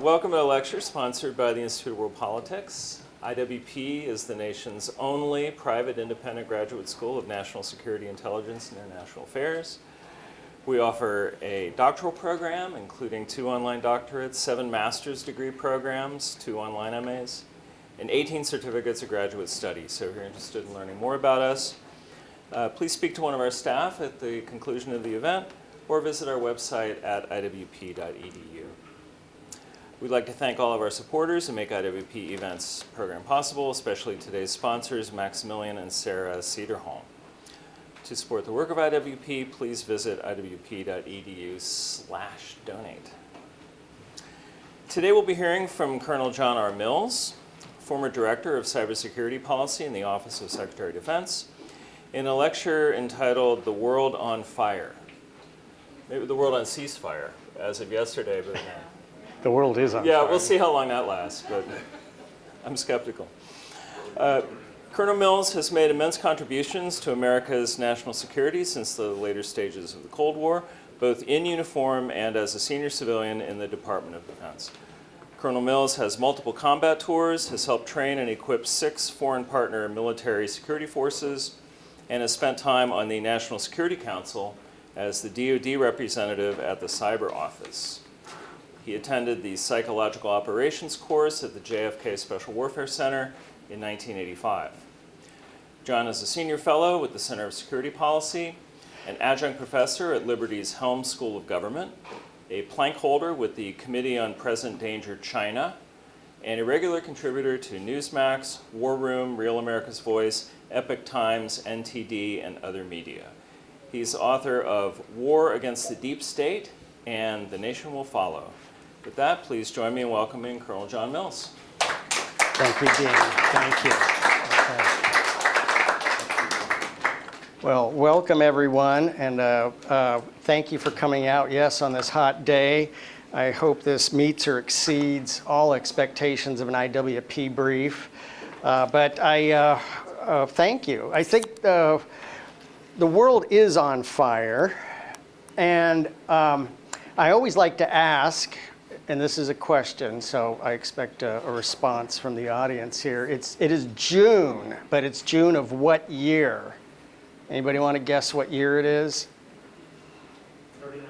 Welcome to a lecture sponsored by the Institute of World Politics. IWP is the nation's only private independent graduate school of national security, intelligence, and international affairs. We offer a doctoral program, including 2 online doctorates, 7 master's degree programs, 2 online MAs, and 18 certificates of graduate study. So if you're interested in learning more about us, please speak to one of our staff at the conclusion of the event or visit our website at iwp.edu. We'd like to thank all of our supporters who make IWP Events program possible, especially today's sponsors, Maximilian and Sarah Cederholm. To support the work of IWP, please visit iwp.edu/donate. Today we'll be hearing from Colonel John R. Mills, former Director of Cybersecurity Policy in the Office of Secretary of Defense, in a lecture entitled The World on Fire. Maybe the world on ceasefire, as of yesterday, but the world is on fire. Yeah, we'll see how long that lasts, but I'm skeptical. Colonel Mills has made immense contributions to America's national security since the later stages of the Cold War, both in uniform and as a senior civilian in the Department of Defense. Colonel Mills has multiple combat tours, has helped train and equip 6 foreign partner military security forces, and has spent time on the National Security Council as the DoD representative at the Cyber Office. He attended the Psychological Operations course at the JFK Special Warfare Center in 1985. John is a senior fellow with the Center of Security Policy, an adjunct professor at Liberty's Helms School of Government, a plank holder with the Committee on Present Danger China, and a regular contributor to Newsmax, War Room, Real America's Voice, Epoch Times, NTD, and other media. He's author of War Against the Deep State and The Nation Will Follow. With that, please join me in welcoming Colonel John Mills. Thank you, Dean. Thank you. Okay. Well, welcome everyone, and thank you for coming out, yes, on this hot day. I hope this meets or exceeds all expectations of an IWP brief. But I thank you. I think the world is on fire, and I always like to ask, and this is a question, so I expect a response from the audience here. It is June, but it's June of what year? Anybody want to guess what year it is? 39.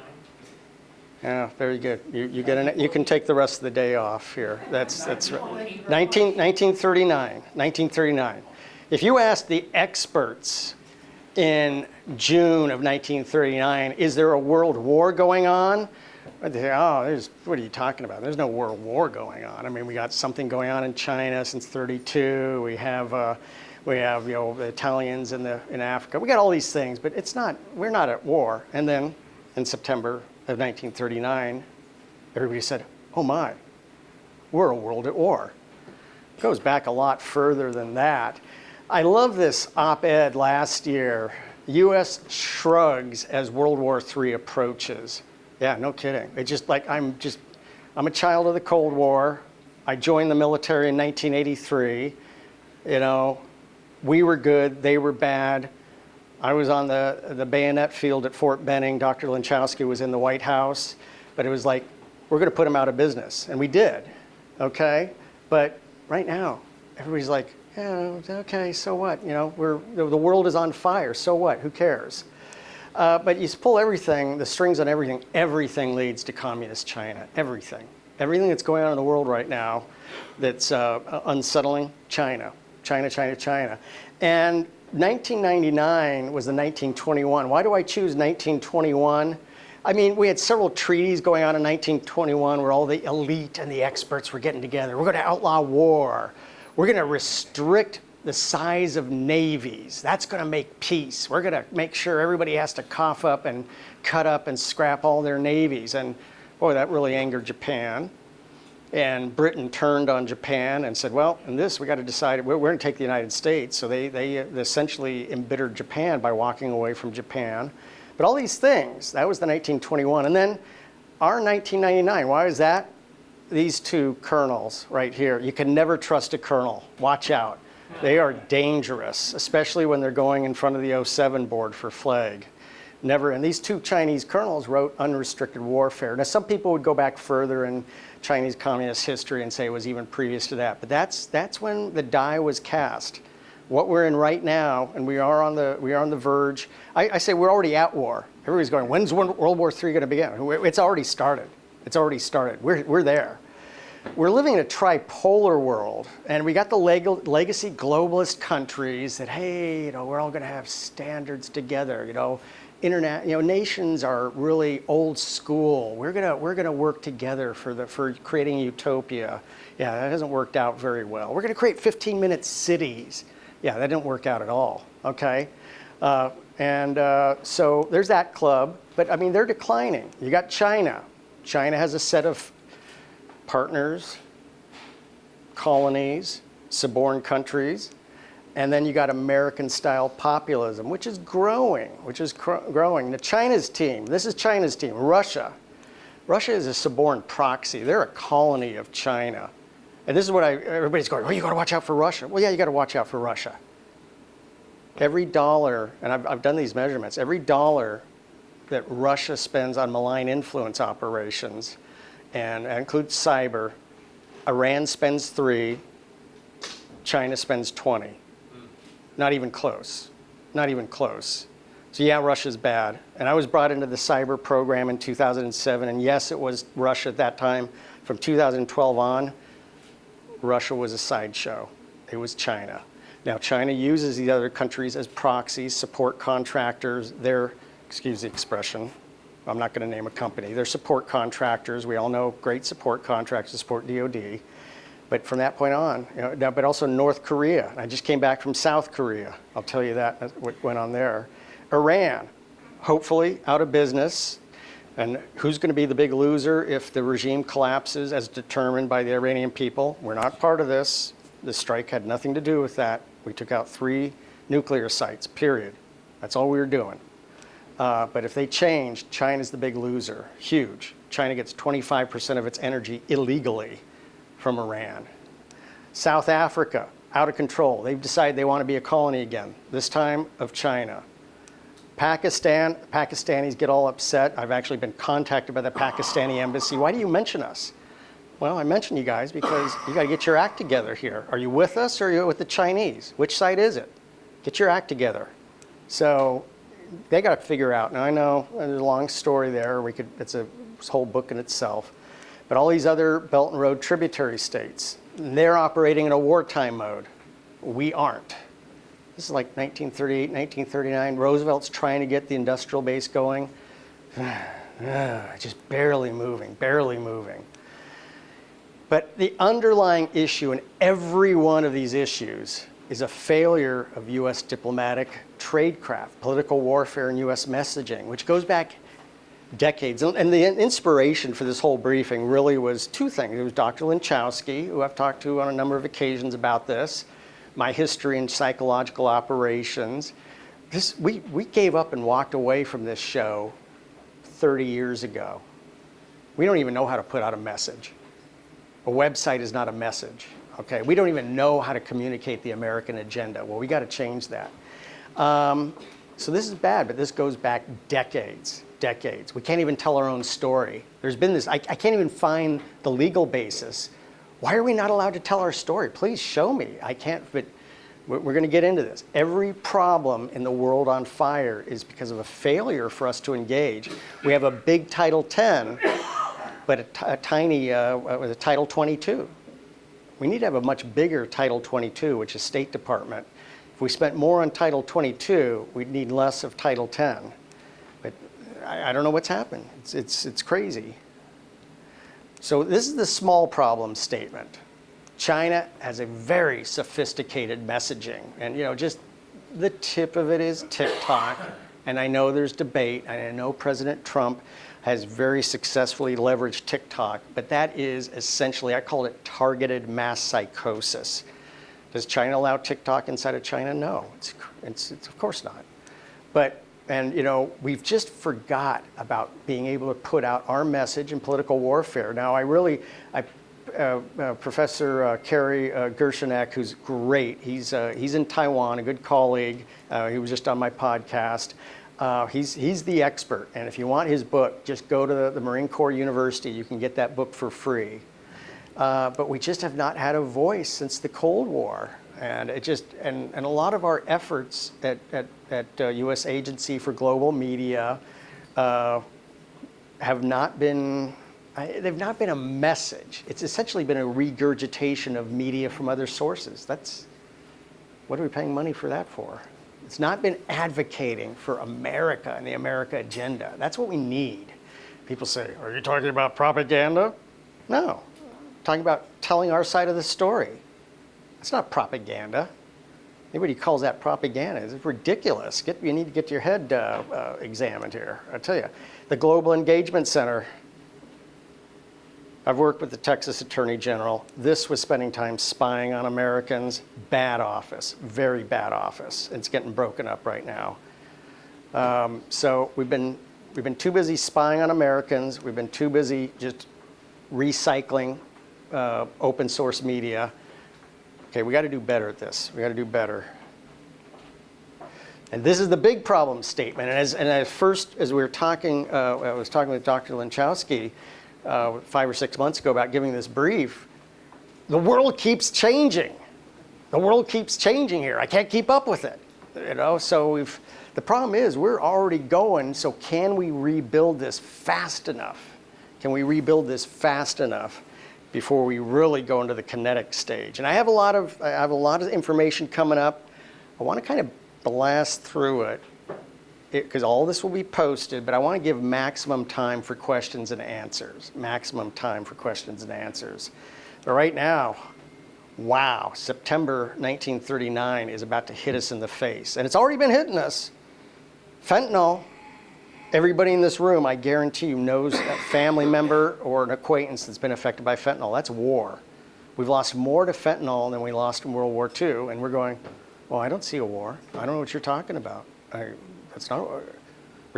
Yeah, very good. You can take the rest of the day off here. That's right. 1939. 1939. If you ask the experts in June of 1939, is there a world war going on? They say, what are you talking about? There's no world war going on. I mean, we got something going on in China since 32. We have the Italians in Africa. We got all these things, but we're not at war. And then in September of 1939, everybody said, oh my, we're a world at war. It goes back a lot further than that. I love this op-ed last year. U.S. shrugs as World War III approaches. Yeah, no kidding. It's just like I'm a child of the Cold War. I joined the military in 1983. We were good, they were bad. I was on the bayonet field at Fort Benning. Dr. Linchowski was in the White House. But it was like, we're going to put them out of business. And we did, okay? But right now, everybody's like, yeah, okay, so what? The world is on fire, so what? Who cares? But you pull everything, the strings on everything leads to communist China, everything. Everything that's going on in the world right now that's unsettling, China. And 1999 was the 1921. Why do I choose 1921? I mean, we had several treaties going on in 1921 where all the elite and the experts were getting together. We're going to outlaw war. We're going to restrict the size of navies. That's going to make peace. We're going to make sure everybody has to cough up and cut up and scrap all their navies. And boy, that really angered Japan. And Britain turned on Japan and said, well, in this, we got to decide, we're going to take the United States. So they essentially embittered Japan by walking away from Japan. But all these things, that was the 1921. And then our 1999, why is that? These 2 colonels right here. You can never trust a colonel. Watch out. They are dangerous, especially when they're going in front of the 07 board for flag. Never, and these two Chinese colonels wrote Unrestricted Warfare. Now, some people would go back further in Chinese communist history and say it was even previous to that, but that's when the die was cast. What we're in right now, and we are on the verge. I say we're already at war. Everybody's going, when's World War III going to begin? It's already started. It's already started. We're there. We're living in a tripolar world, and we got the legacy globalist countries that, hey, we're all going to have standards together. Nations are really old school. We're gonna work together for creating utopia. Yeah, that hasn't worked out very well. We're gonna create 15-minute cities. Yeah, that didn't work out at all. Okay, so there's that club. But I mean, they're declining. You got China. China has a set of partners, colonies, suborn countries. And then you got American-style populism, which is growing, Now, China's team, this is China's team, Russia. Russia is a suborn proxy. They're a colony of China. And this is what everybody's going, you got to watch out for Russia. Well, yeah, you got to watch out for Russia. Every dollar, and I've done these measurements, every dollar that Russia spends on malign influence operations, and that includes cyber, Iran spends 3, China spends 20. Not even close. Not even close. So yeah, Russia's bad. And I was brought into the cyber program in 2007, and yes, it was Russia at that time. From 2012 on, Russia was a sideshow. It was China. Now, China uses these other countries as proxies, support contractors. They're, excuse the expression, I'm not going to name a company. They're support contractors. We all know great support contractors to support DoD. But from that point on, but also North Korea. I just came back from South Korea. I'll tell you that, what went on there. Iran, hopefully out of business. And who's going to be the big loser if the regime collapses as determined by the Iranian people? We're not part of this. The strike had nothing to do with that. We took out 3 nuclear sites, period. That's all we were doing. But if they change, China's the big loser, huge. China gets 25% of its energy illegally from Iran. South Africa, out of control. They've decided they want to be a colony again, this time of China. Pakistan, Pakistanis get all upset. I've actually been contacted by the Pakistani embassy. Why do you mention us? Well, I mention you guys because you got to get your act together here. Are you with us or are you with the Chinese? Which side is it? Get your act together. So they got to figure out. Now I know there's a long story there. It's a whole book in itself. But all these other Belt and Road tributary states, they're operating in a wartime mode. We aren't. This is like 1938, 1939. Roosevelt's trying to get the industrial base going. Just barely moving. But the underlying issue in every one of these issues is a failure of U.S. diplomatic tradecraft, political warfare, and U.S. messaging, which goes back decades. And the inspiration for this whole briefing really was 2 things. It was Dr. Linchowski, who I've talked to on a number of occasions about this, my history in psychological operations. We gave up and walked away from this show 30 years ago. We don't even know how to put out a message. A website is not a message. Okay, we don't even know how to communicate the American agenda. Well, we got to change that. So this is bad, but this goes back decades. We can't even tell our own story. There's been this, I can't even find the legal basis. Why are we not allowed to tell our story? Please show me. I can't, but we're going to get into this. Every problem in the world on fire is because of a failure for us to engage. We have a big Title 10, but a tiny Title 22. We need to have a much bigger Title 22, which is State Department. If we spent more on Title 22, we'd need less of Title 10. But I don't know what's happened. It's crazy. So this is the small problem statement. China has a very sophisticated messaging. And just the tip of it is TikTok. And I know there's debate. And I know President Trump has very successfully leveraged TikTok. But that is essentially, I call it targeted mass psychosis. Does China allow TikTok inside of China? No, it's of course not. And we've just forgot about being able to put out our message in political warfare. Now, Professor Kerry Gershonek, who's great, he's in Taiwan, a good colleague. He was just on my podcast. He's the expert, and if you want his book, just go to the Marine Corps University. You can get that book for free. But we just have not had a voice since the Cold War, and a lot of our efforts at U.S. Agency for Global Media have not been. They've not been a message. It's essentially been a regurgitation of media from other sources. What are we paying money for that for? It's not been advocating for America and the America agenda. That's what we need. People say, are you talking about propaganda? No, I'm talking about telling our side of the story. It's not propaganda. Anybody who calls that propaganda is ridiculous. You need to get your head examined here. I tell you, the Global Engagement Center, I've worked with the Texas Attorney General. This was spending time spying on Americans. Bad office, very bad office. It's getting broken up right now. So we've been too busy spying on Americans. We've been too busy just recycling open source media. Okay, we got to do better at this. We got to do better. And this is the big problem statement. And as we were talking, I was talking with Dr. Linchowski 5 or 6 months ago about giving this brief. The world keeps changing. The world keeps changing here. I can't keep up with it. So the problem is we're already going. So can we rebuild this fast enough? Can we rebuild this fast enough before we really go into the kinetic stage? And I have a lot of information coming up. I want to kind of blast through it because all this will be posted, but I want to give maximum time for questions and answers. Maximum time for questions and answers. But right now, wow, September 1939 is about to hit us in the face. And it's already been hitting us. Fentanyl. Everybody in this room, I guarantee you, knows a family member or an acquaintance that's been affected by fentanyl. That's war. We've lost more to fentanyl than we lost in World War II, and we're going, well, I don't see a war. I don't know what you're talking about. We're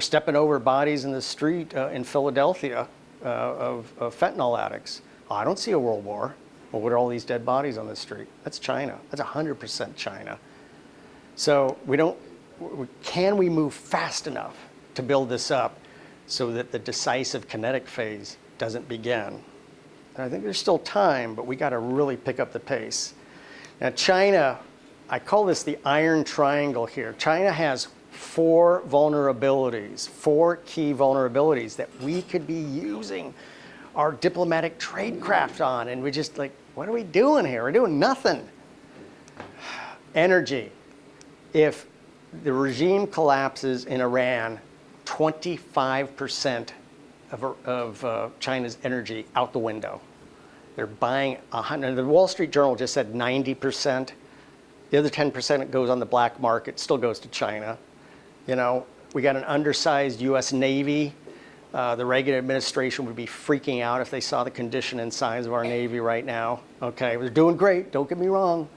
stepping over bodies in the street in Philadelphia of fentanyl addicts. I don't see a world war. Well, what are all these dead bodies on the street? That's China. That's 100% China. So can we move fast enough to build this up so that the decisive kinetic phase doesn't begin? And I think there's still time, but we got to really pick up the pace. Now, China, I call this the iron triangle here. China has 4 vulnerabilities, 4 key vulnerabilities that we could be using our diplomatic tradecraft on. And we just what are we doing here? We're doing nothing. Energy. If the regime collapses in Iran, 25% of China's energy out the window. They're buying 100. The Wall Street Journal just said 90%. The other 10% goes on the black market, still goes to China. We got an undersized U.S. Navy. The Reagan administration would be freaking out if they saw the condition and size of our Navy right now. Okay, they're doing great, don't get me wrong.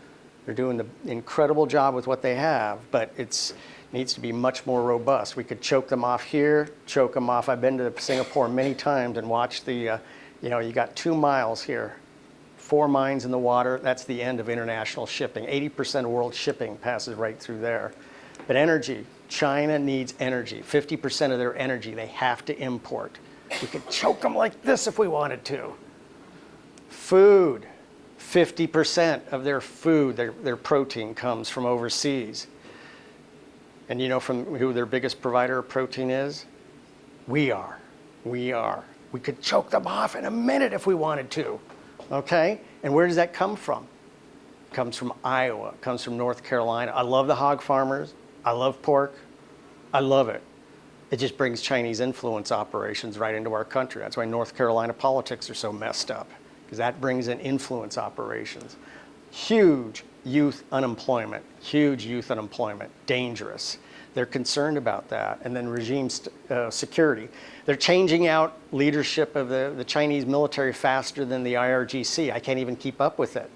They're doing an incredible job with what they have, but it needs to be much more robust. We could choke them off here, choke them off. I've been to Singapore many times and watched you got 2 miles here, 4 mines in the water. That's the end of international shipping. 80% of world shipping passes right through there. But energy, China needs energy. 50% of their energy they have to import. We could choke them like this if we wanted to. Food, 50% of their food, their protein comes from overseas. And you know from who their biggest provider of protein is? We are. We could choke them off in a minute if we wanted to. Okay? And where does that come from? It comes from Iowa. It comes from North Carolina. I love the hog farmers. I love pork. I love it. It just brings Chinese influence operations right into our country. That's why North Carolina politics are so messed up, because that brings in influence operations. Huge youth unemployment, dangerous. They're concerned about that. And then regime security. They're changing out leadership of the Chinese military faster than the IRGC. I can't even keep up with it.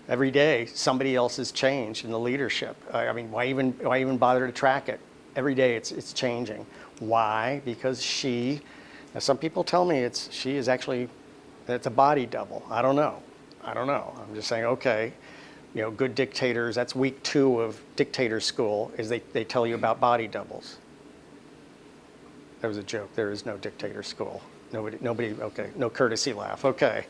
Every day, somebody else has changed in the leadership. I mean, why even bother to track it? Every day, it's changing. Why? Because some people tell me it's a body double. I don't know. I'm just saying, okay, good dictators, that's week 2 of dictator school, is they tell you about body doubles. That was a joke. There is no dictator school. Nobody, okay, no courtesy laugh. Okay.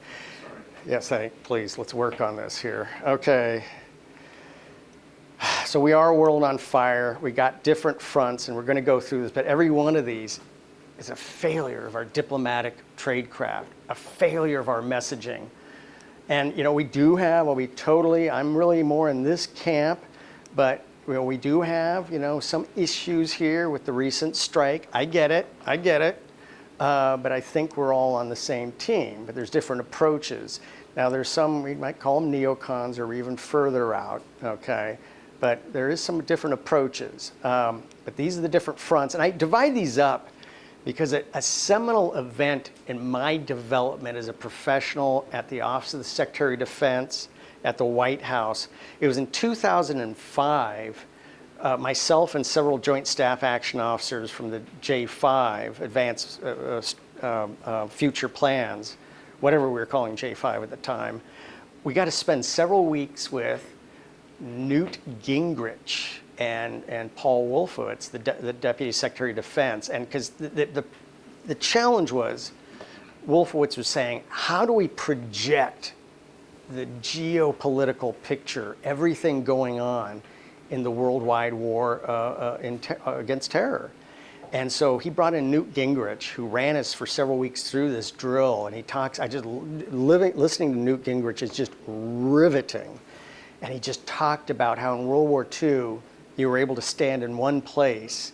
Yes, please, let's work on this here. Okay. So we are a world on fire. We got different fronts, and we're going to go through this, but every one of these is a failure of our diplomatic tradecraft, a failure of our messaging. And, we do have, I'm really more in this camp, but, we do have, some issues here with the recent strike. I get it. But I think we're all on the same team, but there's different approaches. Now, there's some, we might call them neocons or even further out, okay? But there is some different approaches. But these are the different fronts. And I divide these up because a seminal event in my development as a professional at the Office of the Secretary of Defense, at the White House, it was in 2005, myself and several Joint Staff Action Officers from the J5, Advanced Future Plans, whatever we were calling J5 at the time, we got to spend several weeks with Newt Gingrich and Paul Wolfowitz, the Deputy Secretary of Defense. And because the challenge was, Wolfowitz was saying, how do we project the geopolitical picture, everything going on in the worldwide war against terror? And so he brought in Newt Gingrich, who ran us for several weeks through this drill. And he talks, listening to Newt Gingrich is just riveting. And he just talked about how in World War II, you were able to stand in one place,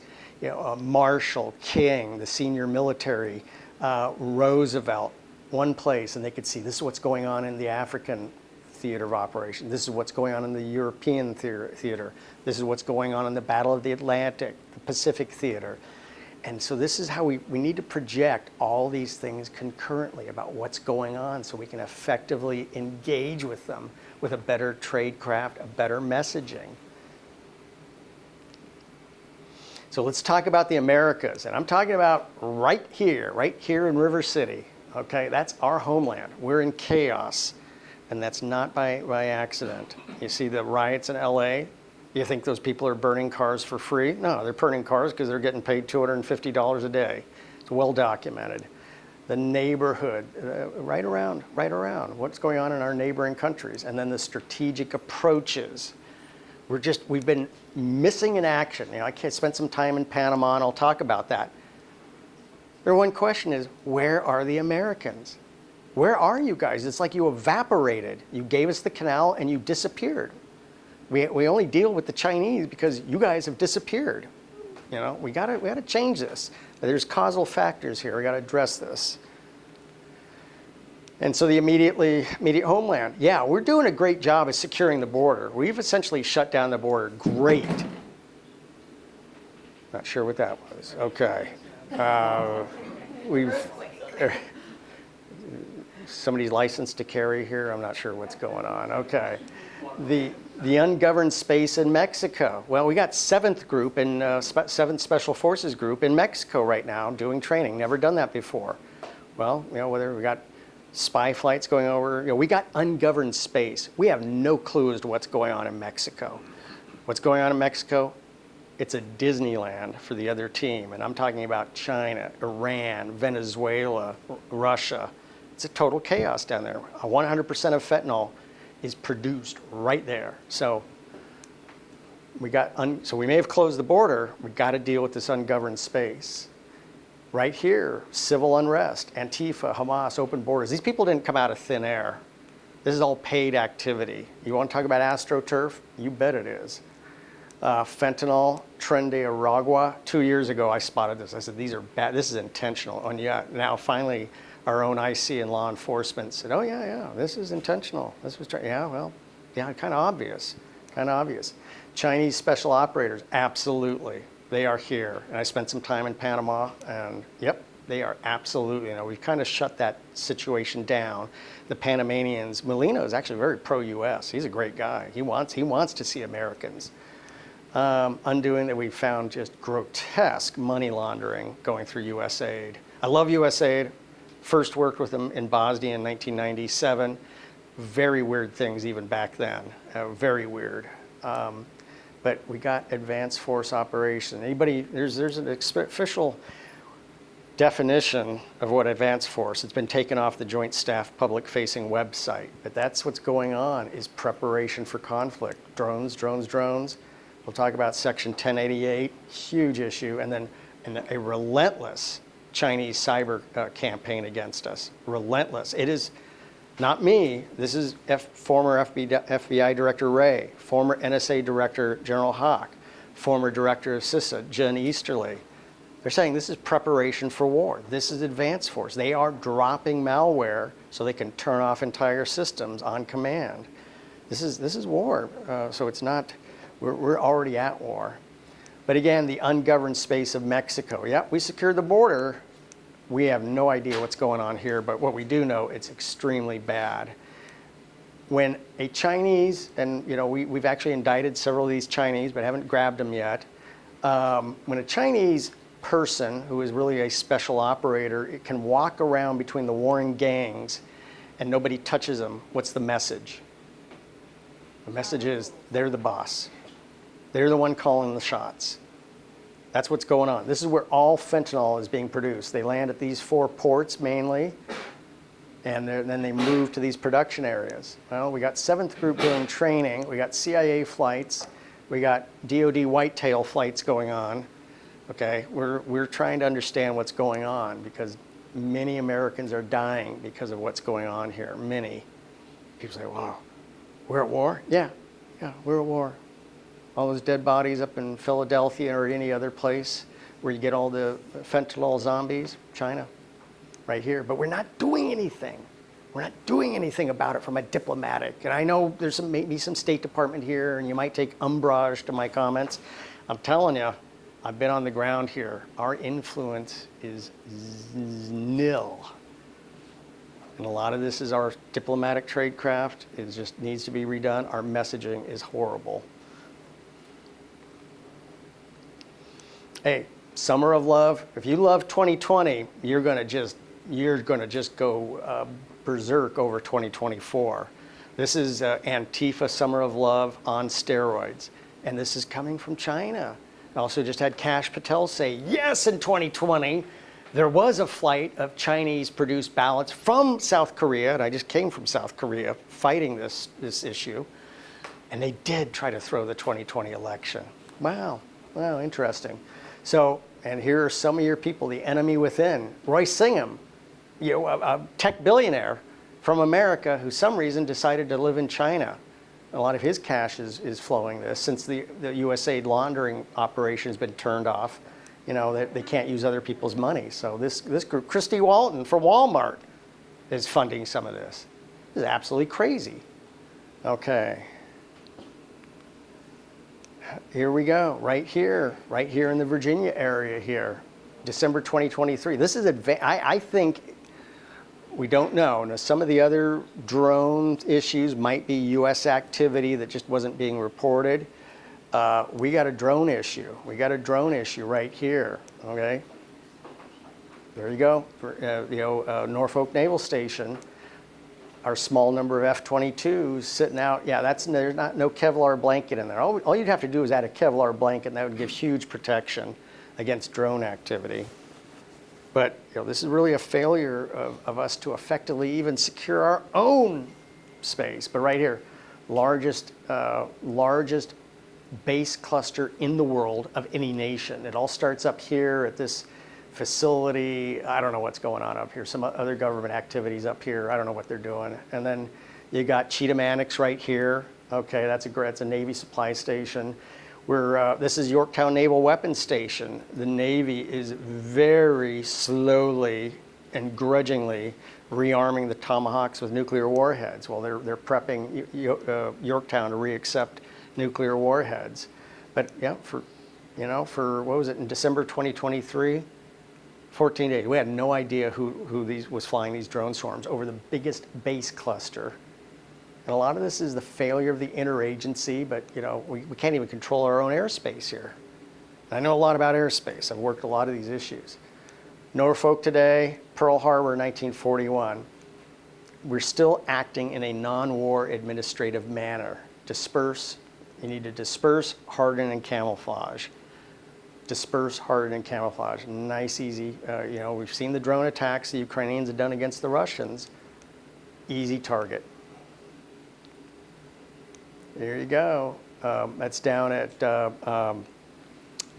Marshall, King, the senior military, Roosevelt, one place, and they could see this is what's going on in the African theater of operation. This is what's going on in the European theater. This is what's going on in the Battle of the Atlantic, the Pacific theater. And so this is how we need to project all these things concurrently about what's going on so we can effectively engage with them with a better tradecraft, a better messaging. So let's talk about the Americas. And I'm talking about right here in River City. Okay, that's our homeland. We're in chaos. And that's not by accident. You see the riots in LA? You think those people are burning cars for free? No, they're burning cars because they're getting paid $250 a day. It's well documented. The neighborhood, right around what's going on in our neighboring countries. And then the strategic approaches. We've been missing in action. I spent some time in Panama, and I'll talk about that. The one question is, where are the Americans? Where are you guys? It's like you evaporated. You gave us the canal and you disappeared. We only deal with the Chinese because you guys have disappeared. We gotta change this. There's causal factors here. We gotta address this. And so the immediate homeland. Yeah, we're doing a great job of securing the border. We've essentially shut down the border. Great. Not sure what that was. Okay. Somebody's licensed to carry here. I'm not sure what's going on. Okay. The ungoverned space in Mexico. Well, we got 7th Group and 7th Special Forces Group in Mexico right now doing training. Never done that before. Well, whether we got spy flights going over, we got ungoverned space. We have no clue as to what's going on in Mexico. What's going on in Mexico? It's a Disneyland for the other team. And I'm talking about China, Iran, Venezuela, Russia. It's a total chaos down there. 100% of fentanyl is produced right there. So we may have closed the border. We got to deal with this ungoverned space. Right here, civil unrest, Antifa, Hamas, open borders. These people didn't come out of thin air. This is all paid activity. You want to talk about AstroTurf? You bet it is. Fentanyl, Tren de Aragua. 2 years ago, I spotted this. I said, these are bad. This is intentional. And yeah, now finally, our own IC and law enforcement said, oh, yeah, this is intentional. This was, kind of obvious. Chinese special operators, absolutely. They are here. And I spent some time in Panama, and yep, they are absolutely. We've kind of shut that situation down. The Panamanians, Molino is actually very pro-U.S. He's a great guy. He wants to see Americans. Undoing that, we found just grotesque money laundering going through USAID. I love USAID. First worked with them in Bosnia in 1997. Very weird things even back then. Very weird. But we got advanced force operation. There's an official definition of what advanced force. It's been taken off the Joint Staff public-facing website, but that's what's going on, is preparation for conflict. Drones, drones, drones. We'll talk about Section 1088, huge issue, and then a relentless Chinese cyber campaign against us. Relentless. It is not me. This is former FBI Director Wray, former NSA Director General Hawk, former Director of CISA, Jen Easterly. They're saying this is preparation for war. This is advanced force. They are dropping malware so they can turn off entire systems on command. This is war. So it's not, we're already at war. But again, the ungoverned space of Mexico. Yeah, we secured the border. We have no idea what's going on here, but what we do know, it's extremely bad. When a Chinese, and we've actually indicted several of these Chinese, but haven't grabbed them yet. When a Chinese person who is really a special operator, it can walk around between the warring gangs and nobody touches them, what's the message? The message is they're the boss. They're the one calling the shots. That's what's going on. This is where all fentanyl is being produced. They land at these 4 ports mainly, and then they move to these production areas. Well, we got 7th Group doing training. We got CIA flights. We got DoD whitetail flights going on. Okay, we're trying to understand what's going on because many Americans are dying because of what's going on here. Many. People say, wow, we're at war? Yeah, we're at war. All those dead bodies up in Philadelphia or any other place where you get all the fentanyl zombies, China, right here. But we're not doing anything. We're not doing anything about it from a diplomatic. And I know there's maybe some State Department here, and you might take umbrage to my comments. I'm telling you, I've been on the ground here. Our influence is nil. And a lot of this is our diplomatic tradecraft. It just needs to be redone. Our messaging is horrible. Hey, summer of love. If you love 2020, you're gonna just go berserk over 2024. This is Antifa Summer of Love on steroids, and this is coming from China. I also just had Kash Patel say, yes, in 2020, there was a flight of Chinese-produced ballots from South Korea, and I just came from South Korea fighting this issue, and they did try to throw the 2020 election. Wow, interesting. So, and here are some of your people, the enemy within. Roy Singham, a tech billionaire from America who some reason decided to live in China. A lot of his cash is flowing this since the USAID laundering operation has been turned off. They can't use other people's money. So this group, Christy Walton from Walmart, is funding some of this. This is absolutely crazy. Okay. Here we go, right here in the Virginia area here, December 2023. This is I think. We don't know. Now, some of the other drone issues might be U.S. activity that just wasn't being reported. We got a drone issue. We got a drone issue right here, okay? There you go. Norfolk Naval Station, our small number of F-22s sitting out. Yeah, there's no Kevlar blanket in there. All you'd have to do is add a Kevlar blanket, and that would give huge protection against drone activity. But this is really a failure of us to effectively even secure our own space. But right here, largest base cluster in the world of any nation. It all starts up here at this facility. I don't know what's going on up here. Some other government activities up here. I don't know what they're doing. And then you got Cheatham Annex right here. Okay, that's a Navy supply station. This is Yorktown Naval Weapons Station. The Navy is very slowly and grudgingly rearming the Tomahawks with nuclear warheads. Well, they're prepping Yorktown to reaccept nuclear warheads. But yeah, for what was it in December 2023? 14 days. We had no idea who was flying these drone swarms over the biggest base cluster. And a lot of this is the failure of the interagency, but we can't even control our own airspace here. I know a lot about airspace. I've worked a lot of these issues. Norfolk today, Pearl Harbor, 1941. We're still acting in a non-war administrative manner. Disperse. You need to disperse, harden, and camouflage. disperse, harden, and camouflage. Nice, easy. You know, we've seen the drone attacks the Ukrainians have done against the Russians. Easy target. There you go. That's down at,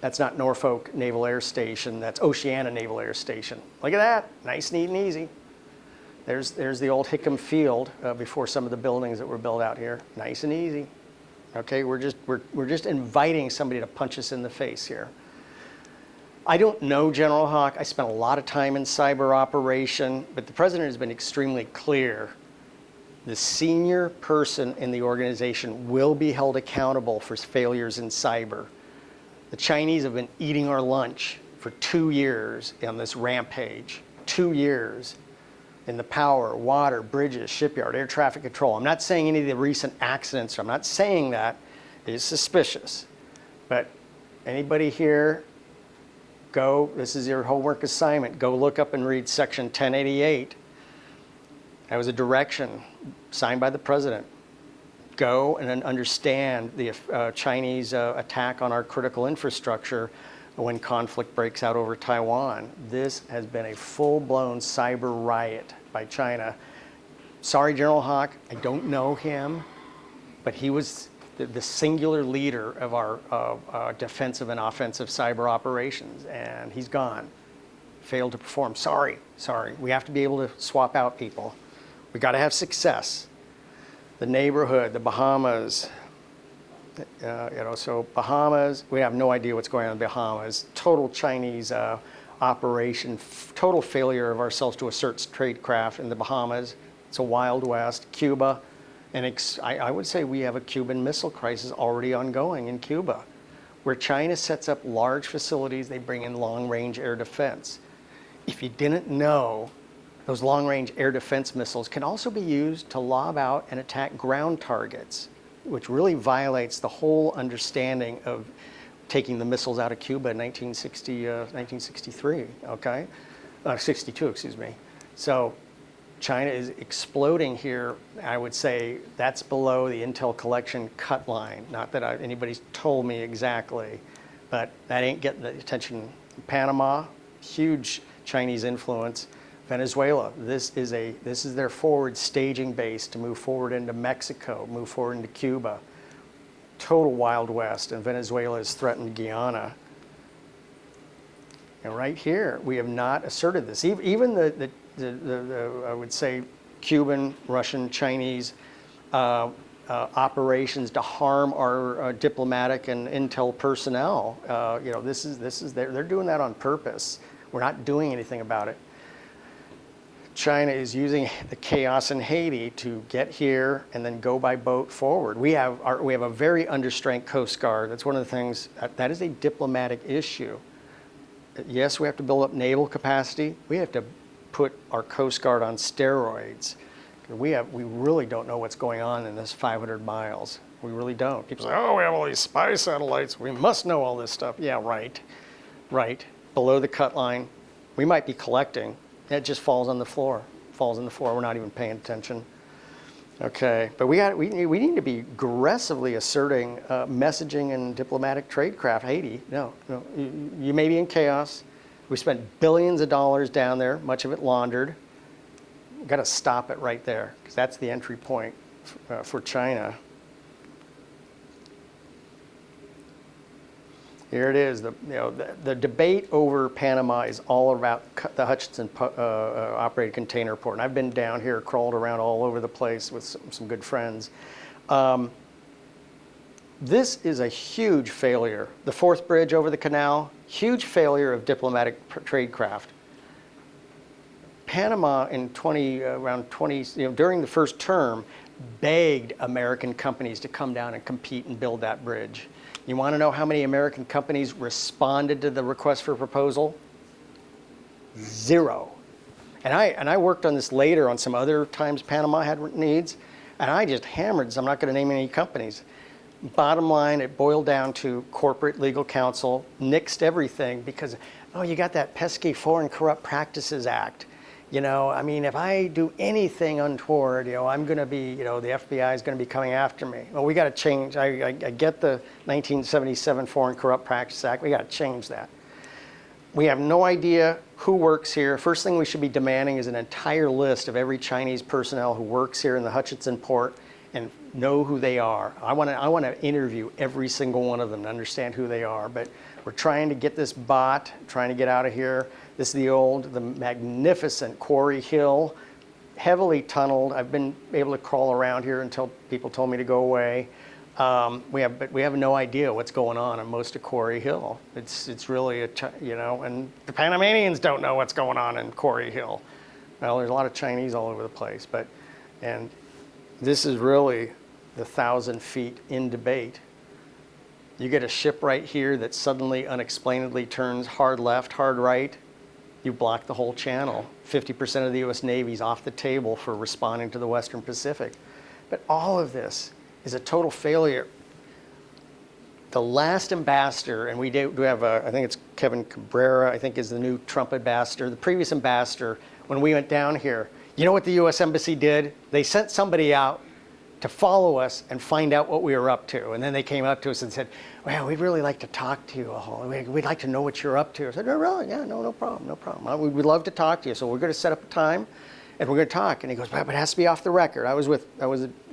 that's not Norfolk Naval Air Station, that's Oceana Naval Air Station. Look at that, nice, neat, and easy. There's the old Hickam Field before some of the buildings that were built out here. Nice and easy. Okay, we're just inviting somebody to punch us in the face here. I don't know General Hawk. I spent a lot of time in cyber operation, but the president has been extremely clear. The senior person in the organization will be held accountable for failures in cyber. The Chinese have been eating our lunch for 2 years on this rampage. 2 years in the power, water, bridges, shipyard, air traffic control. I'm not saying any of the recent accidents. I'm not saying that. It is suspicious. But anybody here, go, this is your homework assignment, go look up and read section 1088. That was a direction signed by the president. Go and then understand the Chinese attack on our critical infrastructure when conflict breaks out over Taiwan. This has been a full-blown cyber riot by China. Sorry, General Hawk, I don't know him, but he was the singular leader of our defensive and offensive cyber operations, and he's gone. Failed to perform. Sorry. We have to be able to swap out people. We got to have success. The neighborhood, the Bahamas, so Bahamas, we have no idea what's going on in the Bahamas. Total Chinese operation, total failure of ourselves to assert tradecraft in the Bahamas. It's a Wild West. Cuba, and I would say we have a Cuban Missile Crisis already ongoing in Cuba, where China sets up large facilities, they bring in long-range air defense. If you didn't know, those long-range air defense missiles can also be used to lob out and attack ground targets, which really violates the whole understanding of taking the missiles out of Cuba in 1963, okay? 62, excuse me. So China is exploding here. I would say that's below the intel collection cut line. Not that anybody's told me exactly, but that ain't getting the attention. Panama, huge Chinese influence. Venezuela, this is their forward staging base to move forward into Mexico, move forward into Cuba. Total Wild West, and Venezuela has threatened Guyana. And right here, we have not asserted this. Even the I would say Cuban, Russian, Chinese operations to harm our diplomatic and intel personnel. They're doing that on purpose. We're not doing anything about it. China is using the chaos in Haiti to get here and then go by boat forward. We have a very understrength Coast Guard. That's one of the things, that is a diplomatic issue. Yes, we have to build up naval capacity. We have to put our Coast Guard on steroids. We really don't know what's going on in this 500 miles. We really don't. People say, oh, we have all these spy satellites. We must know all this stuff. Yeah, right. Below the cut line. We might be collecting. It just falls on the floor. We're not even paying attention. Okay, but we need to be aggressively asserting messaging and diplomatic tradecraft. Haiti, no, you may be in chaos. We spent billions of dollars down there, much of it laundered. We've got to stop it right there, because that's the entry point for China. Here it is. The debate over Panama is all about the Hutchinson operated container port. And I've been down here, crawled around all over the place with some good friends. This is a huge failure. The fourth bridge over the canal, huge failure of diplomatic tradecraft. Panama in during the first term, begged American companies to come down and compete and build that bridge. You want to know how many American companies responded to the request for proposal? 0. And I worked on this later on some other times Panama had needs, and I just hammered this. I'm not going to name any companies. Bottom line, it boiled down to corporate legal counsel, nixed everything because, oh, you got that pesky Foreign Corrupt Practices Act. you know, I mean, if I do anything untoward, you know, I'm going to be, you know, the FBI is going to be coming after me. Well, we got to change. I get the 1977 Foreign Corrupt Practices Act. We got to change that. We have no idea who works here. First thing we should be demanding is an entire list of every Chinese personnel who works here in the Hutchinson port and know who they are. I want to interview every single one of them to understand who they are. But we're trying to get this bot, trying to get out of here. This is the magnificent Quarry Hill, heavily tunneled. I've been able to crawl around here until people told me to go away. We have no idea what's going on most of Quarry Hill. It's really you know, and the Panamanians don't know what's going on in Quarry Hill. Well, there's a lot of Chinese all over the place, and this is really the 1,000 feet in debate. You get a ship right here that suddenly unexplainedly turns hard left, hard right. You block the whole channel. 50% of the U.S. Navy's off the table for responding to the Western Pacific. But all of this is a total failure. The last ambassador, and we do have I think it's Kevin Cabrera, I think is the new Trump ambassador. The previous ambassador, when we went down here, you know what the U.S. Embassy did? They sent somebody out to follow us and find out what we were up to. And then they came up to us and said, well, we'd really like to talk to you. We'd like to know what you're up to. I said, no, really? Yeah, no problem. We'd love to talk to you. So we're going to set up a time and we're going to talk. And he goes, but it has to be off the record. I was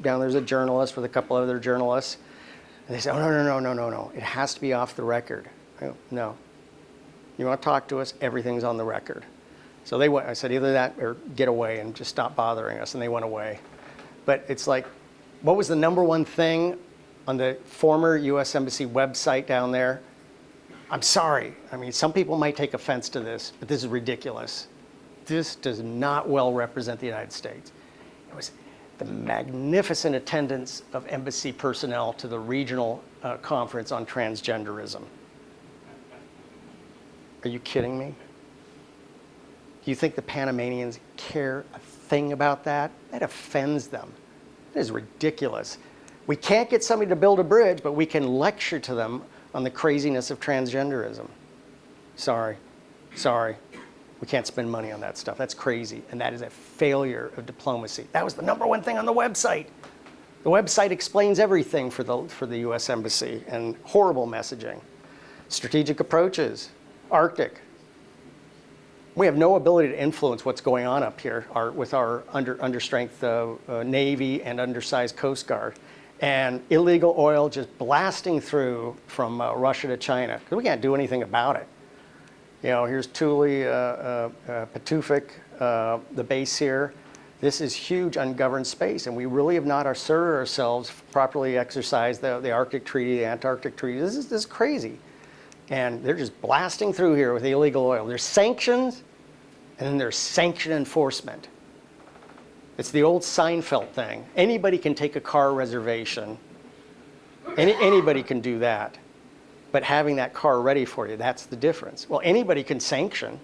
down there's a journalist with a couple other journalists. And they said, oh, no. It has to be off the record. I go, no. You want to talk to us? Everything's on the record. So they went. I said, either that or get away and just stop bothering us. And they went away. But it's like, what was the number one thing on the former U.S. Embassy website down there? I'm sorry. I mean, some people might take offense to this, but this is ridiculous. This does not well represent the United States. It was the magnificent attendance of embassy personnel to the regional conference on transgenderism. Are you kidding me? Do you think the Panamanians care a thing about that? That offends them. It is ridiculous. We can't get somebody to build a bridge, but we can lecture to them on the craziness of transgenderism. Sorry. We can't spend money on that stuff. That's crazy. And that is a failure of diplomacy. That was the number one thing on the website. The website explains everything for the U.S. Embassy, and horrible messaging. Strategic approaches, Arctic. We have no ability to influence what's going on up here with our understrength Navy and undersized Coast Guard. And illegal oil just blasting through from Russia to China, because we can't do anything about it. You know, here's Thule, Patufic, the base here. This is huge ungoverned space, and we really have not asserted ourselves, properly exercised the Arctic Treaty, the Antarctic Treaty. This is crazy. And they're just blasting through here with illegal oil. There's sanctions, and then there's sanction enforcement. It's the old Seinfeld thing. Anybody can take a car reservation. Anybody can do that. But having that car ready for you, that's the difference. Well, anybody can sanction.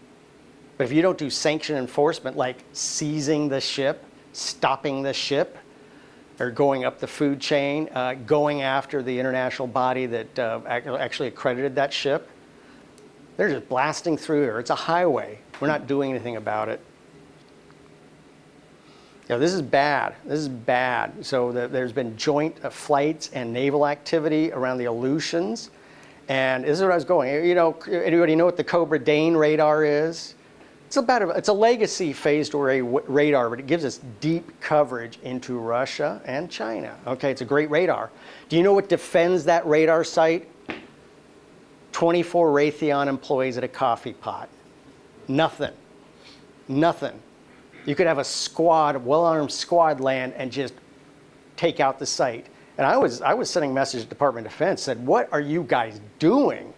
But if you don't do sanction enforcement, like seizing the ship, stopping the ship, or going up the food chain, going after the international body that actually accredited that ship, they're just blasting through here. It's a highway. We're not doing anything about it. You know, this is bad. This is bad. So there's been joint flights and naval activity around the Aleutians. And this is where I was going. You know, anybody know what the Cobra Dane radar is? It's a legacy phased array radar, but it gives us deep coverage into Russia and China. Okay, it's a great radar. Do you know what defends that radar site? 24 Raytheon employees at a coffee pot. Nothing. You could have a squad, a well-armed squad land and just take out the site. And I was sending a message to the Department of Defense, said, what are you guys doing?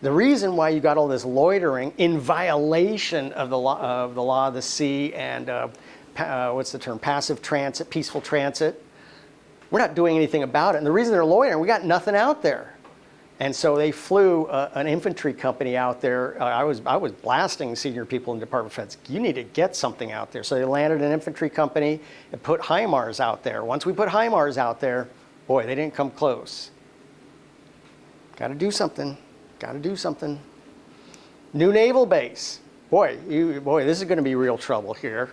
The reason why you got all this loitering in violation of the law of the sea and what's the term? Passive transit, peaceful transit. We're not doing anything about it. And the reason they're loitering, we got nothing out there. And so they flew an infantry company out there. I was blasting senior people in the Department of Defense. You need to get something out there. So they landed an infantry company and put HIMARS out there. Once we put HIMARS out there, boy, they didn't come close. Got to do something. New naval base. boy, this is going to be real trouble here.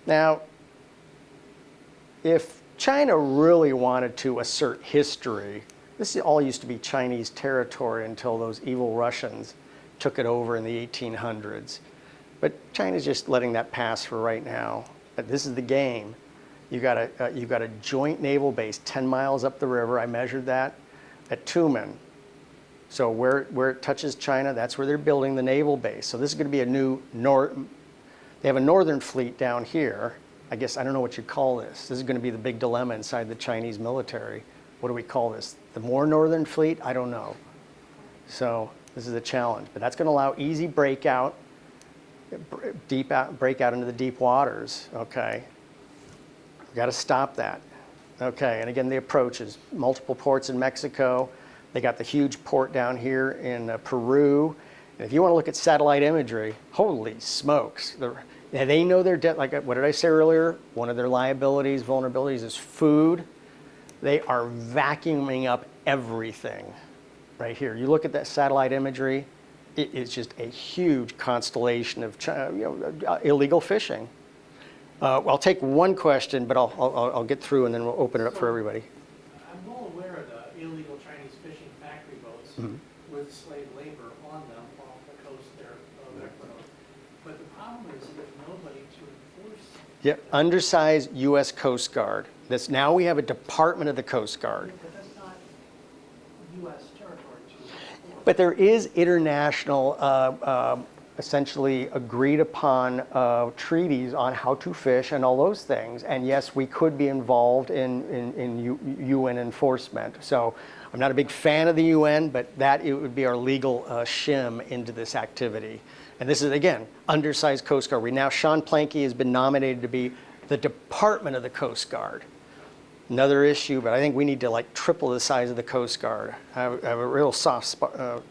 Now, if China really wanted to assert history, this all used to be Chinese territory until those evil Russians took it over in the 1800s. But China's just letting that pass for right now. But this is the game. You've got a joint naval base 10 miles up the river. I measured that at Tumen. So where it touches China, that's where they're building the naval base. So this is going to be a new they have a northern fleet down here. I guess I don't know what you call this. This is going to be the big dilemma inside the Chinese military. What do we call this? The more northern fleet? I don't know. So this is a challenge, but that's going to allow easy breakout into the deep waters. Okay, we've got to stop that. Okay, and again, the approach is multiple ports in Mexico. They got the huge port down here in Peru. And if you want to look at satellite imagery, holy smokes. They know their debt. Like what did I say earlier? One of their liabilities, vulnerabilities is food. They are vacuuming up everything right here. You look at that satellite imagery, it is just a huge constellation of illegal fishing. I'll take one question, but I'll get through and then we'll open it up for everybody. I'm well aware of the illegal Chinese fishing factory boats with slave labor on them off the coast there of Ecuador. But the problem is there's nobody to enforce. Yeah, undersized U.S. Coast Guard. Now we have a Department of the Coast Guard. But that's not U.S. territory to enforce. But there is international, essentially agreed upon treaties on how to fish and all those things. And yes, we could be involved in UN enforcement. So I'm not a big fan of the UN, but it would be our legal shim into this activity. And this is, again, undersized Coast Guard. Sean Planke has been nominated to be the Department of the Coast Guard. Another issue, but I think we need to triple the size of the Coast Guard. I have a real soft spot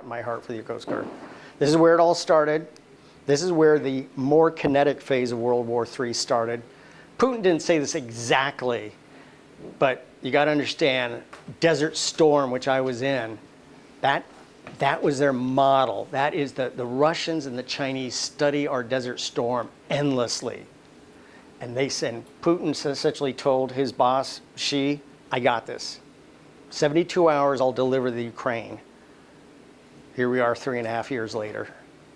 in my heart for the Coast Guard. This is where it all started. This is where the more kinetic phase of World War III started. Putin didn't say this exactly, but you got to understand, Desert Storm, which I was in, that was their model. That is the Russians and the Chinese study our Desert Storm endlessly. And Putin essentially told his boss, Xi, I got this. 72 hours, I'll deliver the Ukraine. Here we are 3.5 years later.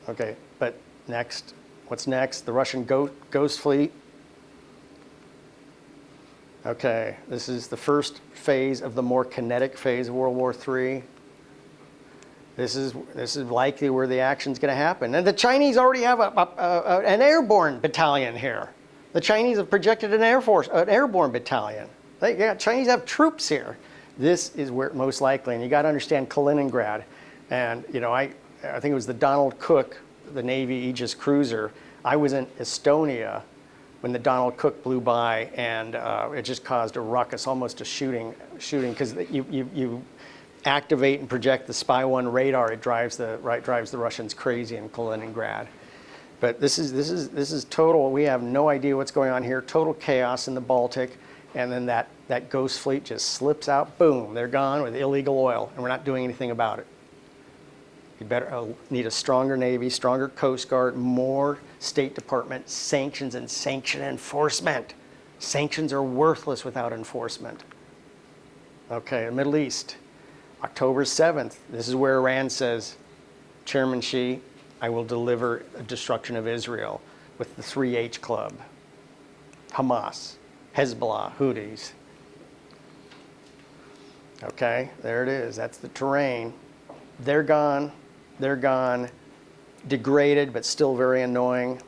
Okay, but next, what's next? The Russian Ghost Fleet. Okay, this is the first phase of the more kinetic phase of World War III. This is likely where the action's going to happen. And the Chinese already have an airborne battalion here. The Chinese have projected an airborne battalion. Chinese have troops here. This is where most likely, and you got to understand Kaliningrad. And I think it was the Donald Cook, the Navy Aegis cruiser. I was in Estonia when the Donald Cook blew by, and it just caused a ruckus, almost a shooting, because you activate and project the Spy 1 radar. It drives the Russians crazy in Kaliningrad. But this is total. We have no idea what's going on here. Total chaos in the Baltic, and then that Ghost Fleet just slips out. Boom, they're gone with illegal oil, and we're not doing anything about it. You better need a stronger Navy, stronger Coast Guard, more State Department sanctions and sanction enforcement. Sanctions are worthless without enforcement. Okay, the Middle East, October 7th. This is where Iran says, Chairman Xi, I will deliver a destruction of Israel with the 3H Club. Hamas, Hezbollah, Houthis. Okay, there it is. That's the terrain. They're gone. They're gone. Degraded, but still very annoying.